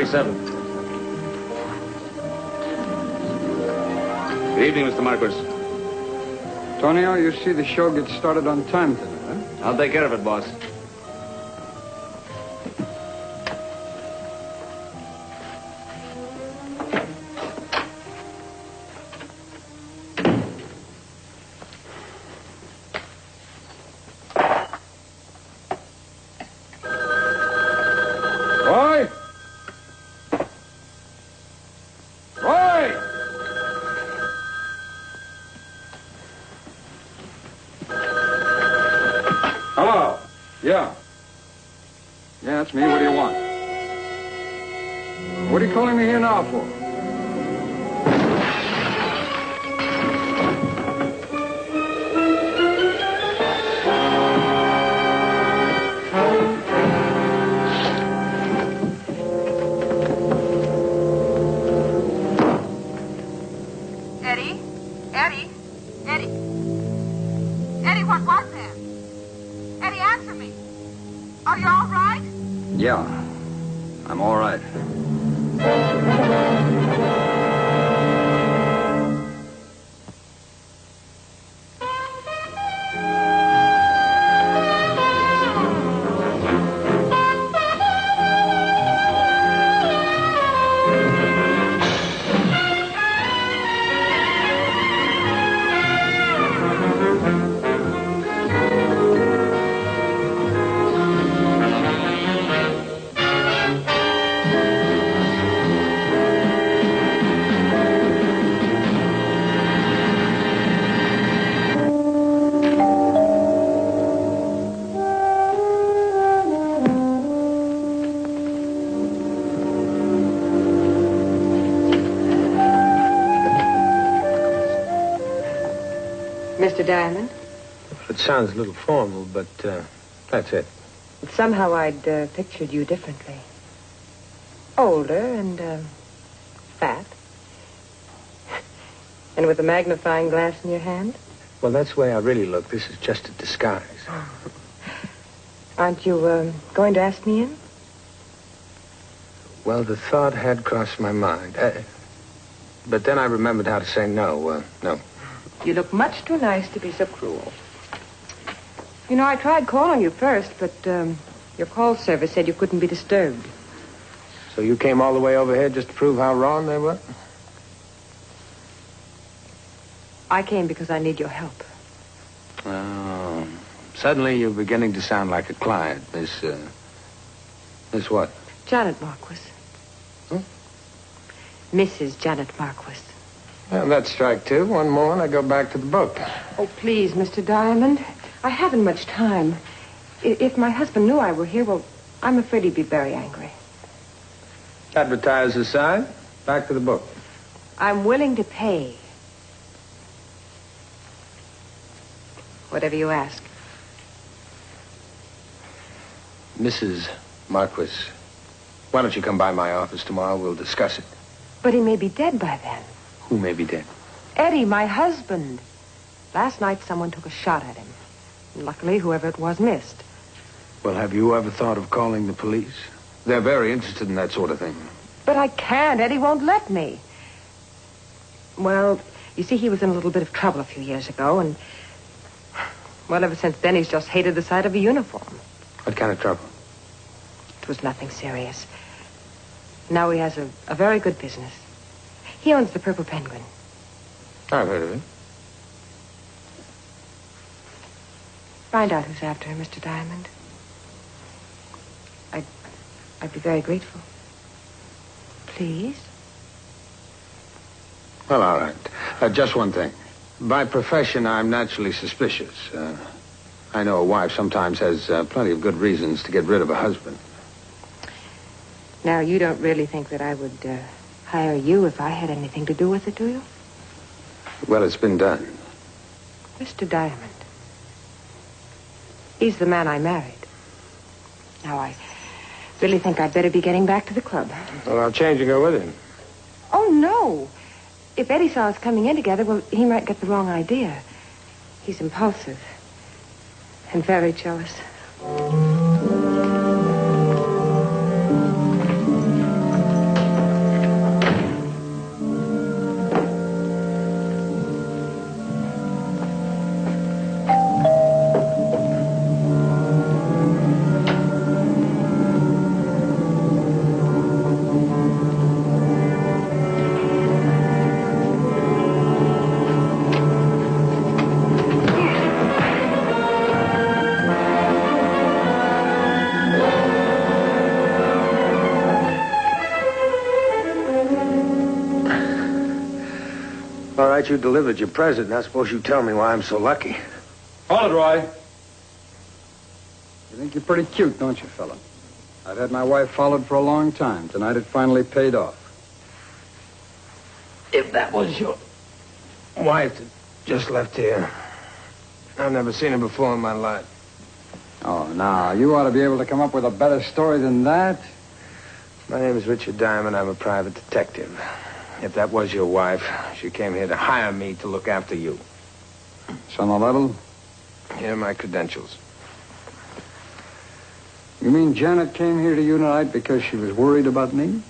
S2E15. Good evening, Mr. Marquis. Tonio, you see the show gets started on time today, huh? I'll take care of it, boss. Roy! Roy! Hello. Yeah. Yeah, that's me. What do you want? What are you calling me here now for? Eddie? Eddie? Eddie? Eddie, what was that? Eddie, answer me. Are you all right? Yeah. I'm all right. Mr. Diamond? It sounds a little formal, but that's it. Somehow I'd pictured you differently. Older and fat. And with a magnifying glass in your hand? Well, that's the way I really look. This is just a disguise. Aren't you going to ask me in? Well, the thought had crossed my mind. But then I remembered how to say no. No. You look much too nice to be so cruel. You know, I tried calling you first, but your call service said you couldn't be disturbed. So you came all the way over here just to prove how wrong they were? I came because I need your help. Oh. Suddenly you're beginning to sound like a client, Miss what? Janet Marquis. Mrs. Janet Marquis. Well, that's strike two. One more and I go back to the book. Oh, please, Mr. Diamond. I haven't much time. If my husband knew I were here, well, I'm afraid he'd be very angry. Advertise aside, back to the book. I'm willing to pay. Whatever you ask. Mrs. Marquis, why don't you come by my office tomorrow? We'll discuss it. But he may be dead by then. Who may be dead? Eddie, my husband. Last night, someone took a shot at him. Luckily, whoever it was missed. Well, have you ever thought of calling the police? They're very interested in that sort of thing. But I can't. Eddie won't let me. Well, you see, he was in a little bit of trouble a few years ago, and... well, ever since then, he's just hated the sight of a uniform. What kind of trouble? It was nothing serious. Now he has a very good business. He owns the Purple Penguin. I've heard of it. Find out who's after him, Mr. Diamond. I'd be very grateful. Please? Well, all right. Just one thing. By profession, I'm naturally suspicious. I know a wife sometimes has plenty of good reasons to get rid of a husband. Now, you don't really think that I would hire you if I had anything to do with it, do you? Well, it's been done. Mr. Diamond. He's the man I married. Now, I really think I'd better be getting back to the club. Well, I'll change and go with him. Oh, no. If Eddie saw us coming in together, well, he might get the wrong idea. He's impulsive and very jealous. night you delivered your present. Now suppose you tell me why I'm so lucky. Hold it, Roy. You think you're pretty cute, don't you, fella? I've had my wife followed for a long time. Tonight it finally paid off. If that was your wife that just left here, I've never seen her before in my life. Oh, now, you ought to be able to come up with a better story than that. My name is Richard Diamond. I'm a private detective. If that was your wife, she came here to hire me to look after you. So on the level? Here are my credentials. You mean Janet came here to you tonight because she was worried about me?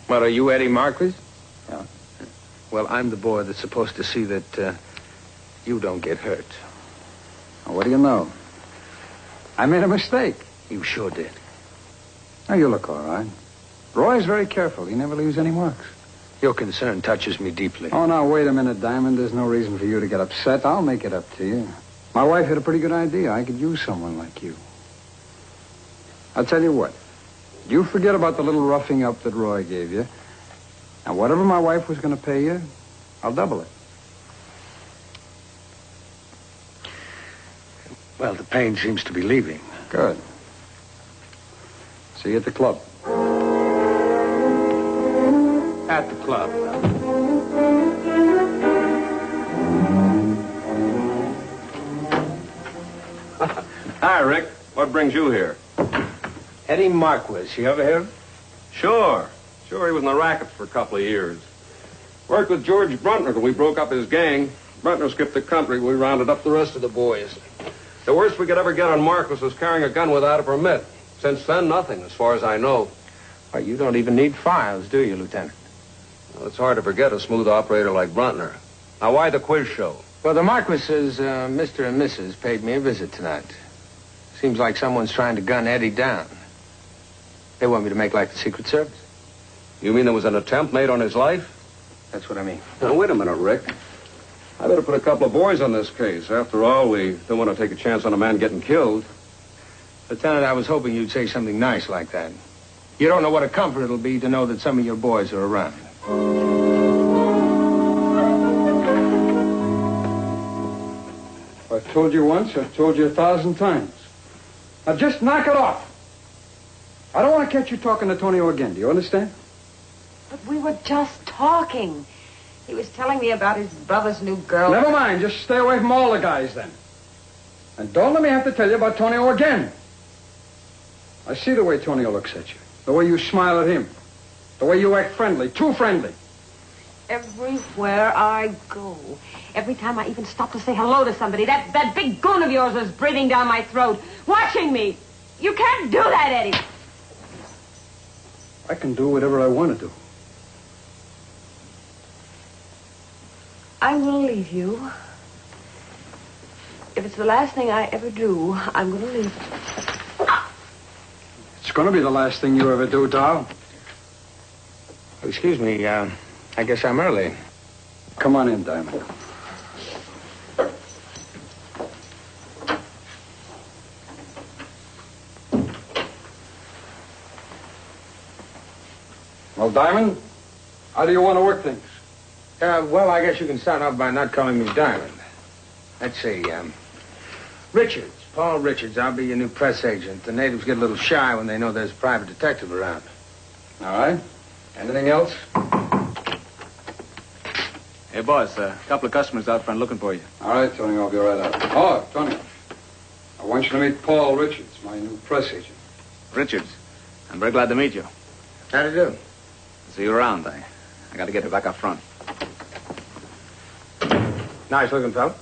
What, are you Eddie Marquis? Yeah. Well, I'm the boy that's supposed to see that you don't get hurt. Well, what do you know? I made a mistake. You sure did. Now, you look all right. Roy's very careful. He never leaves any marks. Your concern touches me deeply. Oh, now, wait a minute, Diamond. There's no reason for you to get upset. I'll make it up to you. My wife had a pretty good idea. I could use someone like you. I'll tell you what. You forget about the little roughing up that Roy gave you. And whatever my wife was going to pay you, I'll double it. Well, the pain seems to be leaving. Good. See you at the club. At the club. Hi, Rick. What brings you here? Eddie Marquis. You ever hear of him? Sure, he was in the rackets for a couple of years. Worked with George Bruntner till we broke up his gang. Bruntner skipped the country. We rounded up the rest of the boys. The worst we could ever get on Marquis was carrying a gun without a permit. Since then, nothing, as far as I know. Well, you don't even need files, do you, Lieutenant? Well, it's hard to forget a smooth operator like Bruntner. Now, why the quiz show? Well, the Marquises, Mr. and Mrs. paid me a visit tonight. Seems like someone's trying to gun Eddie down. They want me to make like the Secret Service. You mean there was an attempt made on his life? That's what I mean. Now, wait a minute, Rick. I better put a couple of boys on this case. After all, we don't want to take a chance on a man getting killed. Lieutenant, I was hoping you'd say something nice like that. You don't know what a comfort it'll be to know that some of your boys are around. I've told you once, I've told you 1,000 times. Now just knock it off. I don't want to catch you talking to Tonio again. Do you understand? But we were just talking. He was telling me about his brother's new girl. Never mind. Just stay away from all the guys then. And don't let me have to tell you about Tonio again. I see the way Tonio looks at you. The way you smile at him. The way you act friendly. Too friendly. Everywhere I go, every time I even stop to say hello to somebody, that big goon of yours is breathing down my throat, watching me. You can't do that, Eddie. I can do whatever I want to do. I will leave you. If it's the last thing I ever do, I'm going to leave. It's going to be the last thing you ever do, Dow. Excuse me, I guess I'm early. Come on in, Diamond. Well, Diamond, how do you want to work things? Well, I guess you can start off by not calling me Diamond. Let's see, Richards, Paul Richards. I'll be your new press agent. The natives get a little shy when they know there's a private detective around. All right. Anything else? Hey, boss, a couple of customers out front looking for you. All right, Tony, I'll be right out. Oh, Tony, I want you to meet Paul Richards, my new press agent. Richards, I'm very glad to meet you. How do you do? See you around. I got to get you back up front. Nice looking fellow.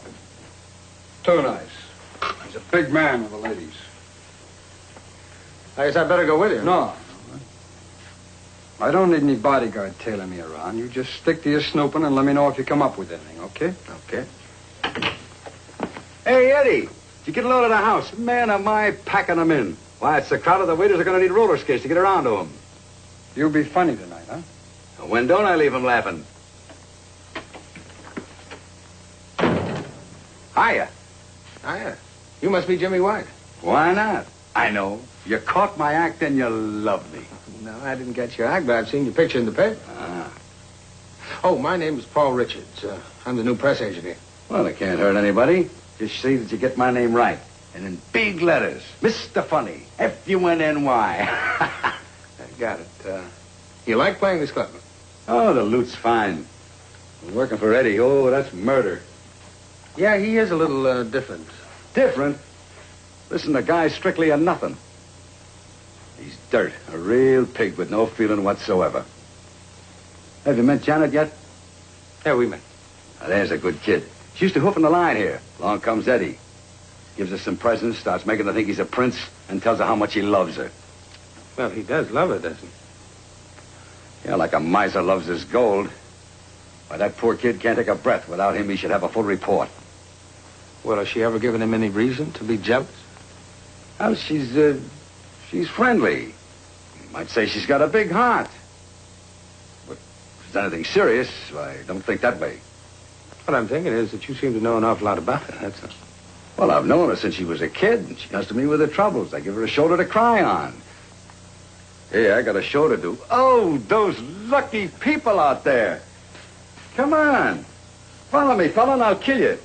Too nice. He's a big man with the ladies. I guess I better go with you. No. I don't need any bodyguard tailing me around. You just stick to your snooping and let me know if you come up with anything, okay? Okay. Hey, Eddie, did you get a load of the house? Man, am I packing them in. Why, it's the crowd of the waiters are going to need roller skates to get around to them. You'll be funny tonight, huh? When don't I leave them laughing? Hiya. Hiya. You must be Jimmy White. Why not? I know. You caught my act and you love me. No, I didn't get your act, but I've seen your picture in the paper. Ah. Oh, my name is Paul Richards. I'm the new press agent here. Well, it can't hurt anybody. Just see that you get my name right. And in big letters, Mr. Funny, F-U-N-N-Y. I got it. You like playing this club? Oh, the loot's fine. Working for Eddie, oh, that's murder. Yeah, he is a little different. Different? Listen, the guy's strictly a nothing. He's dirt, a real pig with no feeling whatsoever. Have you met Janet yet? Yeah, we met. Now, there's a good kid. She used to hoof in the line here. Along comes Eddie. Gives her some presents, starts making her think he's a prince, and tells her how much he loves her. Well, he does love her, doesn't he? Yeah, like a miser loves his gold. Why, that poor kid can't take a breath. Without him, he should have a full report. Well, has she ever given him any reason to be jealous? Well, she's friendly. You might say she's got a big heart. But if it's anything serious, I don't think that way. What I'm thinking is that you seem to know an awful lot about her, that's all. Well, I've known her since she was a kid, and she comes to me with her troubles. I give her a shoulder to cry on. Hey, I got a show to do. Oh, those lucky people out there. Come on. Follow me, fella, and I'll kill you.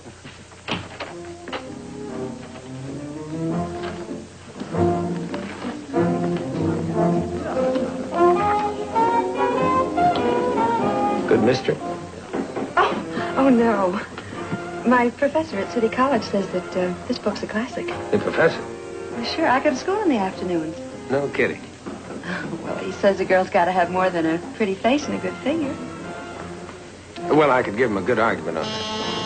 Good mystery. Oh, no. My professor at City College says that this book's a classic. The professor? Well, sure, I go to school in the afternoons. No kidding. Well, he says a girl's got to have more than a pretty face and a good figure. Well, I could give him a good argument on that.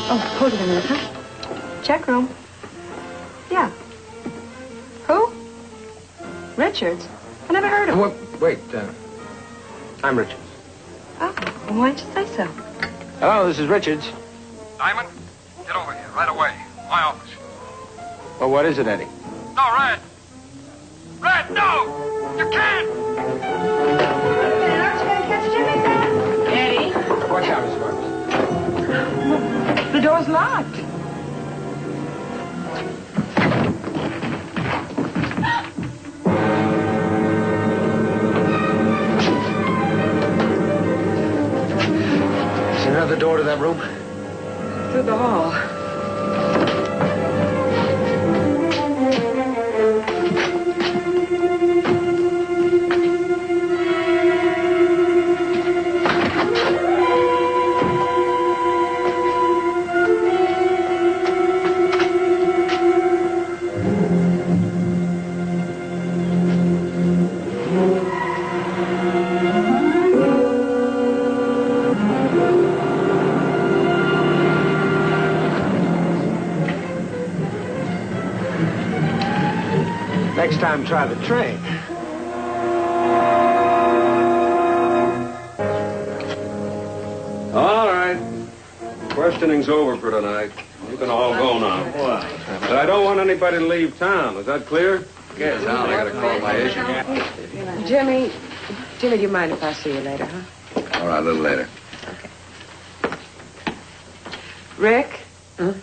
Oh, hold it a minute, huh? Check room. Yeah. Who? Richards? I never heard of him. Well, wait, I'm Richards. Oh, well, why didn't you say so? Hello, this is Richards. Diamond, get over here right away. My office. Well, what is it, Eddie? No, Red. Red, no! You can't! Aren't you going to catch Jimmy, Sam? Eddie, Watch out, Miss Marks. the door's locked. Is there another door to that room? Through the hall. Next time, try the train. All right. Questioning's over for tonight. You can all go now. But I don't want anybody to leave town. Is that clear? Yes, I gotta call my agent. Jimmy, do you mind if I see you later, huh? All right, a little later. Okay. Rick? Huh?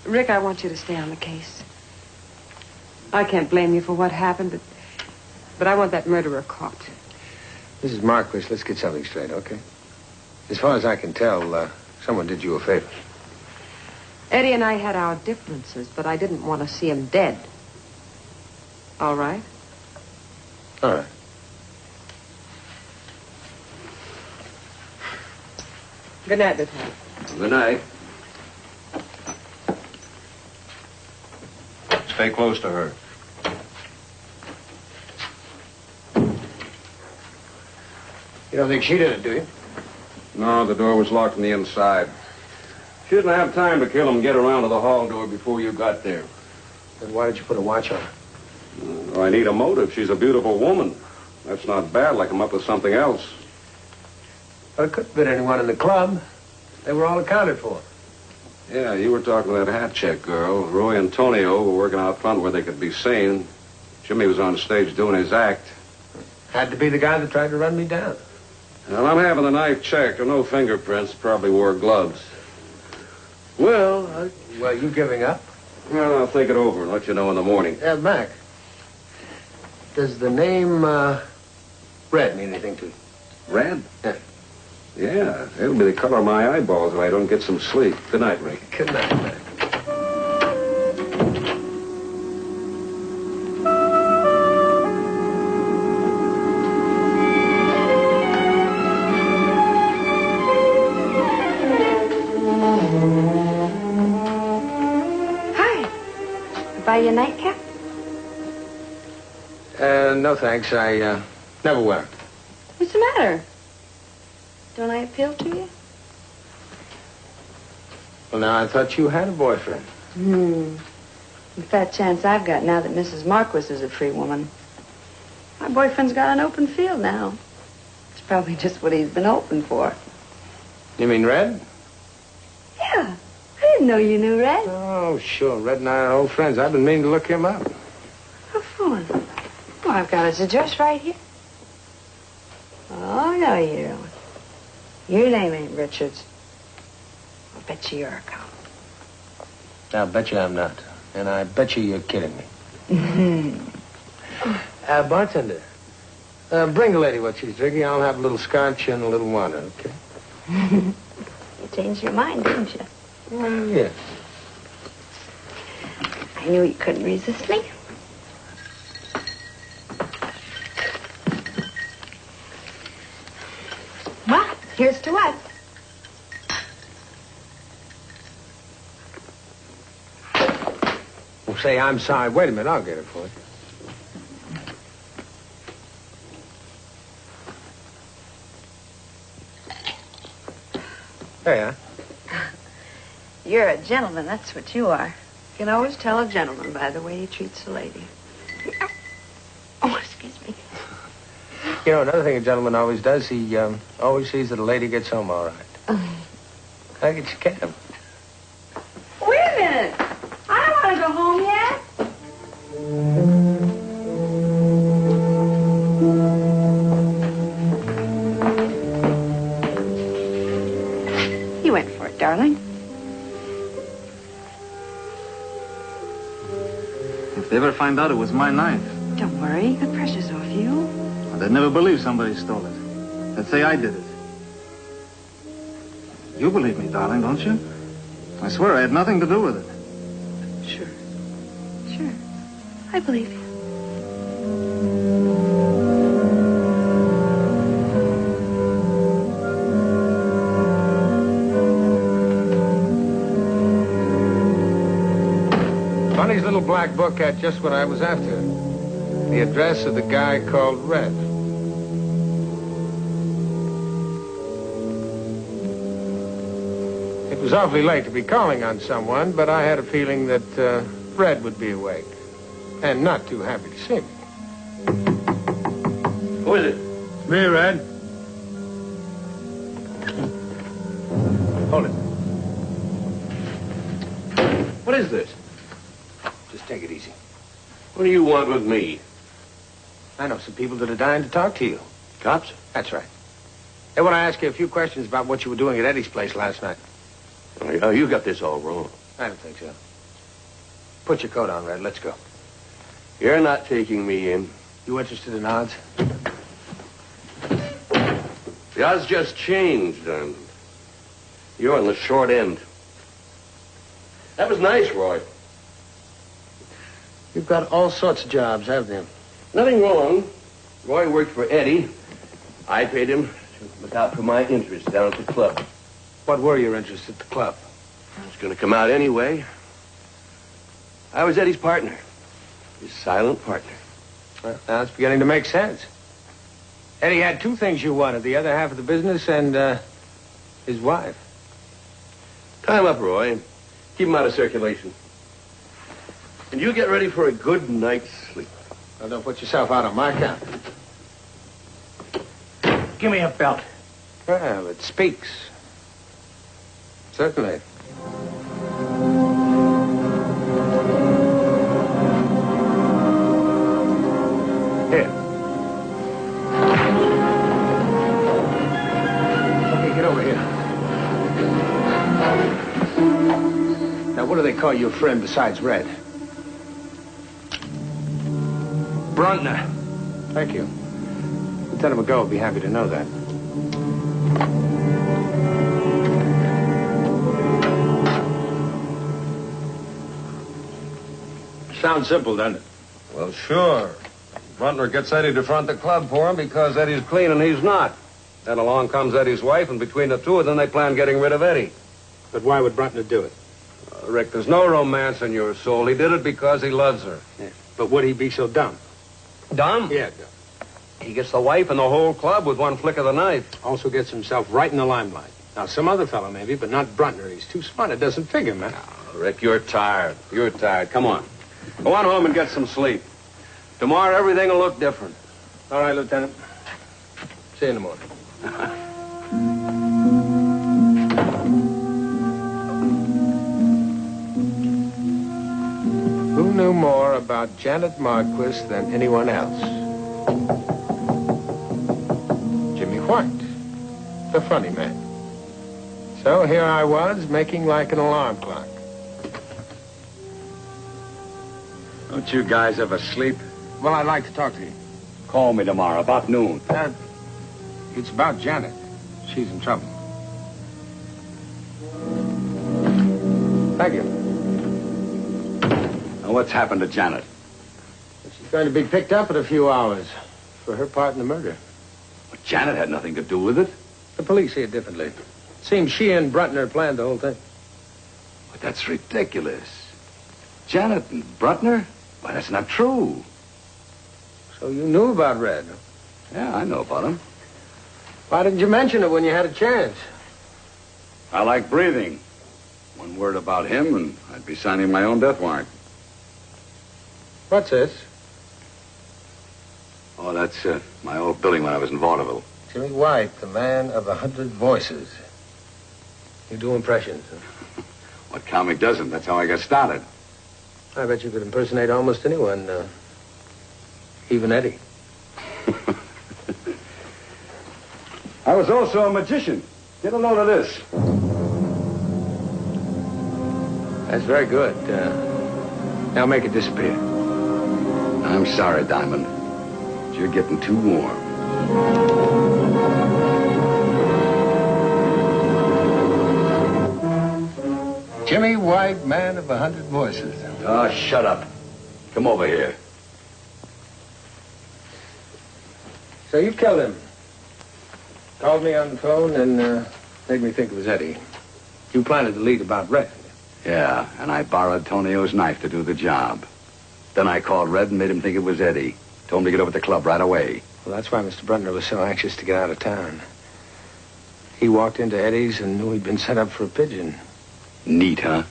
Rick, I want you to stay on the case. I can't blame you for what happened, but I want that murderer caught. Mrs. Marquis, let's get something straight, okay? As far as I can tell, someone did you a favor. Eddie and I had our differences, but I didn't want to see him dead. All right? All right. Good night, Lieutenant. Good night. Stay close to her. You don't think she did it, do you? No, the door was locked from the inside. She didn't have time to kill him and get around to the hall door before you got there. Then why did you put a watch on her? I need a motive. She's a beautiful woman. That's not bad. I come up with something else. Well, it couldn't have been anyone in the club. They were all accounted for. Yeah, you were talking to that hat check girl. Roy and Tonio were working out front where they could be seen. Jimmy was on stage doing his act. Had to be the guy that tried to run me down. Well, I'm having the knife checked. There are no fingerprints. Probably wore gloves. Well, Well, you giving up? Well, I'll think it over and let you know in the morning. Mac. Does the name, red mean anything to you? Red? Yeah. Yeah, it'll be the color of my eyeballs if I don't get some sleep. Good night, Ray. Good night, man. Buy you a nightcap? No thanks. I never wear 'em. What's the matter? Don't I appeal to you? Well, now, I thought you had a boyfriend. The fat chance I've got now that Mrs. Marquis is a free woman. My boyfriend's got an open field now. It's probably just what he's been hoping for. You mean Red? Yeah. I didn't know you knew Red. Oh, sure. Red and I are old friends. I've been meaning to look him up. How fun. Well, I've got his address right here. Oh, no, you don't. Your name ain't Richards. I'll bet you you're a cop. I'll bet you I'm not. And I bet you're kidding me. Bartender, bring the lady what she's drinking. I'll have a little scotch and a little water, okay? You changed your mind, didn't you? Well, yeah. I knew you couldn't resist me. Well, here's to us. Well, say, I'm sorry. Wait a minute. I'll get it for you. There you are. You're a gentleman, that's what you are. You can always tell a gentleman by the way he treats a lady. Oh, excuse me. You know, another thing a gentleman always does, he always sees that a lady gets home all right. Can I get your cab? Wait a minute. I don't want to go home yet. You went for it, darling. If they ever find out it was my knife, Don't worry, the pressure's off you. they'd never believe somebody stole it. They'd say I did it. You believe me, darling, don't you? I swear I had nothing to do with it. Sure. Sure. I believe you. Bunny's little black book had just what I was after. The address of the guy called Red. It was awfully late to be calling on someone, but I had a feeling that Red would be awake and not too happy to see me. Who is it? Me, Red. Hold it. What is this? Just take it easy. What do you want with me? I know some people that are dying to talk to you. Cops? That's right. They want to ask you a few questions about what you were doing at Eddie's place last night. Oh, you got this all wrong. I don't think so. Put your coat on, Red. Let's go. You're not taking me in. You interested in odds? The odds just changed, and you're on the short end. That was nice, Roy. You've got all sorts of jobs, haven't you? Nothing wrong. Roy worked for Eddie. I paid him to look out for my interests down at the club. What were your interests at the club? I was going to come out anyway. I was Eddie's partner. His silent partner. Well, now it's beginning to make sense. Eddie had two things you wanted, the other half of the business and his wife. Tie him up, Roy. Keep him out of circulation. And you get ready for a good night's sleep. Now, don't put yourself out on my account. Give me a belt. Well, it speaks. Certainly. Here. Okay, get over here. Now, what do they call your friend besides Red? Bruntner. Thank you. Lieutenant McGow will be happy to know that. Sounds simple, doesn't it? Well, sure. Bruntner gets Eddie to front the club for him because Eddie's clean and he's not. Then along comes Eddie's wife, and between the two of them, they plan getting rid of Eddie. But why would Bruntner do it? Rick, there's no romance in your soul. He did it because he loves her. Yeah. But would he be so dumb? Dumb? Yeah, dumb. He gets the wife and the whole club with one flick of the knife. Also gets himself right in the limelight. Now, some other fellow maybe, but not Bruntner. He's too smart. It doesn't figure, man. Oh, Rick, you're tired. You're tired. Come on. Go on home and get some sleep. Tomorrow, everything will look different. All right, Lieutenant. See you in the morning. Who knew more about Janet Marquis than anyone else? Jimmy White, the funny man. So here I was, making like an alarm clock. Don't you guys ever sleep? Well, I'd like to talk to you. Call me tomorrow, about noon. It's about Janet. She's in trouble. Thank you. Now, what's happened to Janet? She's going to be picked up in a few hours for her part in the murder. But Janet had nothing to do with it. The police see it differently. Seems she and Bruntner planned the whole thing. But that's ridiculous. Janet and Bruntner? Why, that's not true. So you knew about Red? Yeah, I know about him. Why didn't you mention it when you had a chance? I like breathing. One word about him, and I'd be signing my own death warrant. What's this? Oh, that's my old building when I was in vaudeville. Jimmy White, the man of 100 voices. You do impressions, huh? What comic doesn't? That's how I got started. I bet you could impersonate almost anyone, even Eddie. I was also a magician. Get a load of this. That's very good. Now make it disappear. I'm sorry, Diamond. But you're getting too warm. Jimmy White, man of 100 voices. Oh, shut up. Come over here. So you killed him. Called me on the phone and made me think it was Eddie. You planted the lead about Red. Yeah, and I borrowed Tonio's knife to do the job. Then I called Red and made him think it was Eddie. Told him to get over to the club right away. Well, that's why Mr. Bruntner was so anxious to get out of town. He walked into Eddie's and knew he'd been set up for a pigeon. Neat, huh?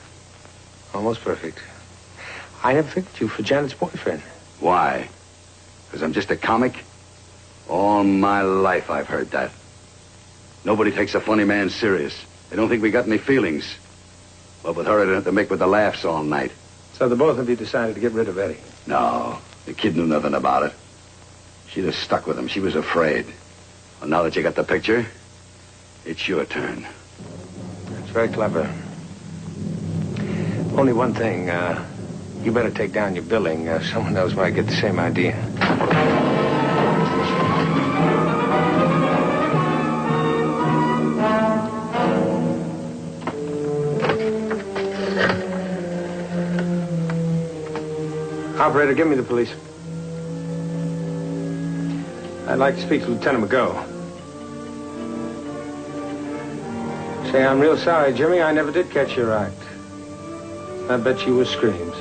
Almost perfect. I never figured you for Janet's boyfriend. Why? Because I'm just a comic? All my life I've heard that. Nobody takes a funny man serious. They don't think we got any feelings. But with her, I'd have to make with the laughs all night. So the both of you decided to get rid of Eddie? No, the kid knew nothing about it. She'd have stuck with him. She was afraid. Well, now that you got the picture, it's your turn. That's very clever. Only one thing. You better take down your billing. Someone else might get the same idea. Operator, give me the police. I'd like to speak to Lieutenant McGow. Say, I'm real sorry, Jimmy. I never did catch your act. I bet you were screams.